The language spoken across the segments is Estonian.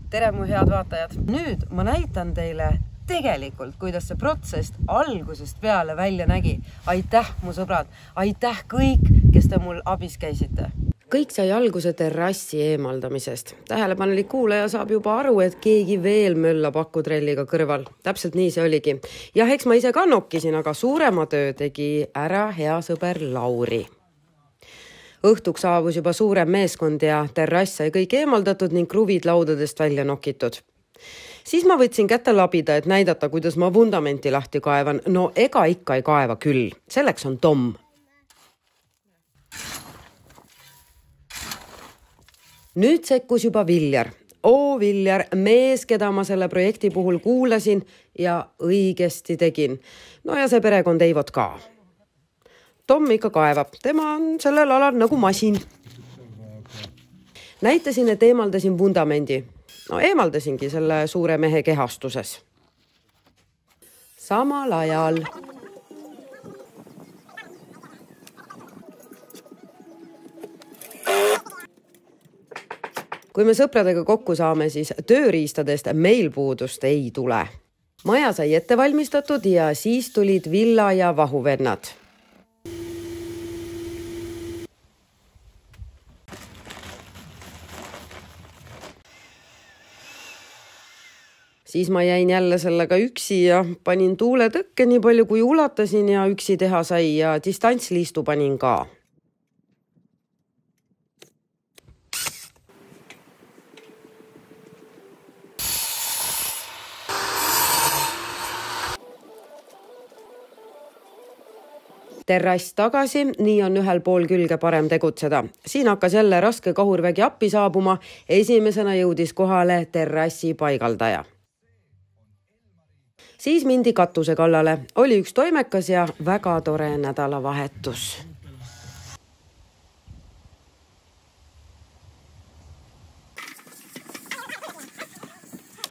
Tere mu head vaatajad! Nüüd ma näitan teile tegelikult, kuidas see protsess algusest peale välja nägi. Aitäh mu sõbrad, aitäh kõik, kes te mul abis käisite. Kõik sai alguse terrassi eemaldamisest. Tähelepanelik kuulaja saab juba aru, et keegi veel möllab akutrelliga kõrval. Täpselt nii see oligi. Ja eks ma ise ka nokkisin, aga suurema töö tegi ära hea sõber Lauri. Õhtuks saabus juba suurem meeskond ja terrass sai kõik eemaldatud ning kruvid laudadest välja nokitud. Siis ma võtsin kätte labida, et näidata, kuidas ma vundamenti lahti kaevan. No ega ikka ei kaeva küll. Selleks on Tom. Nüüd sekkus juba Viljar. Viljar, mees, keda ma selle projekti puhul kuulasin ja õigesti tegin. No ja see perekond Eivot ka. Tom ikka kaevab. Tema on sellel alal nagu masin. Näitasin, et eemaldasin vundamendi. No eemaldasingi selle suure mehe kehastuses. Samal ajal. Kui me sõpradega kokku saame, siis tööriistadest meil puudust ei tule. Maja sai ette valmistatud ja siis tulid Villa ja Vahuvennad. Siis ma jäin jälle sellega üksi ja panin tuule tõkke nii palju, kui ulatasin ja üksi teha sai ja distantsliistu panin ka. Terrass tagasi, nii on ühel pool külge parem tegutseda. Siin hakkas jälle raske kahurvägi appi saabuma. Esimesena jõudis kohale terrassi paigaldaja. Siis mindi katuse kallale. Oli üks toimekas ja väga tore nädalavahetus.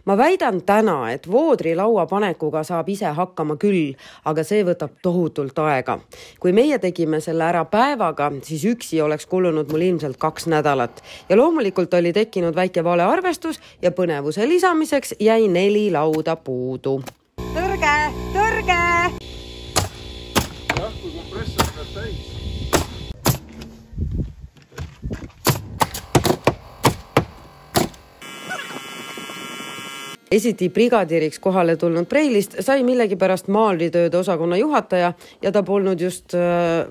Ma väidan täna, et voodrilaua panekuga saab ise hakkama küll, aga see võtab tohutult aega. Kui meie tegime selle ära päevaga, siis üksi oleks kulunud mul ilmselt 2 nädalat. Ja loomulikult oli tekkinud väike valearvestus ja põnevuse lisamiseks jäi 4 lauda puudu. Tõrge! Tõrge! Jah, kui kompressor peab täis. Esiti brigadiiriks kohale tulnud Preilist sai millegipärast maalritööde osakonna juhataja ja ta polnud just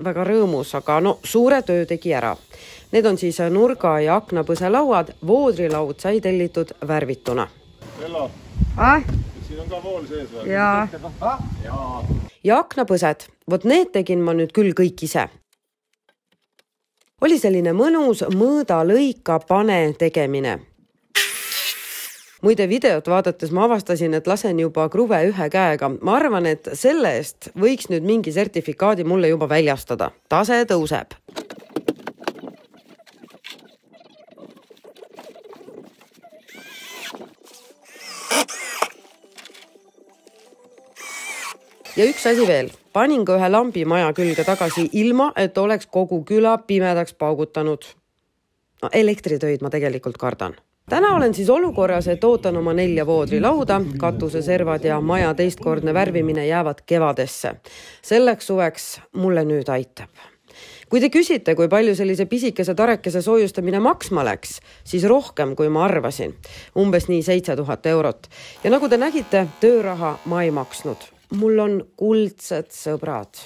väga rõõmus, aga no suure töö tegi ära. Need on siis nurga- ja aknapõselauad, voodrilaud sai tellitud värvituna. Ella, siin on ka vool sees või? Ja aknapõsed, vot need tegin ma nüüd küll kõik ise. Oli selline mõnus mõõda lõika pane tegemine. Muide videot vaadates ma avastasin, et lasen juba kruve ühe käega. Ma arvan, et selle eest võiks nüüd mingi sertifikaadi mulle juba väljastada. Tase tõuseb. Ja üks asi veel. Panin ka ühe lambi maja külge tagasi ilma, et oleks kogu küla pimedaks paugutanud. No, elektritöid ma tegelikult kardan. Täna olen siis olukorras, et ootan oma 4 voodrilauda, katuseservad ja maja teistkordne värvimine jäävad kevadesse. Selleks suveks mulle nüüd aitab. Kui te küsite, kui palju sellise pisikese tarekese soojustamine maksma läks, siis rohkem, kui ma arvasin. Umbes nii 7000 eurot. Ja nagu te nägite, tööraha ma ei maksnud. Mul on kuldsed sõbrad.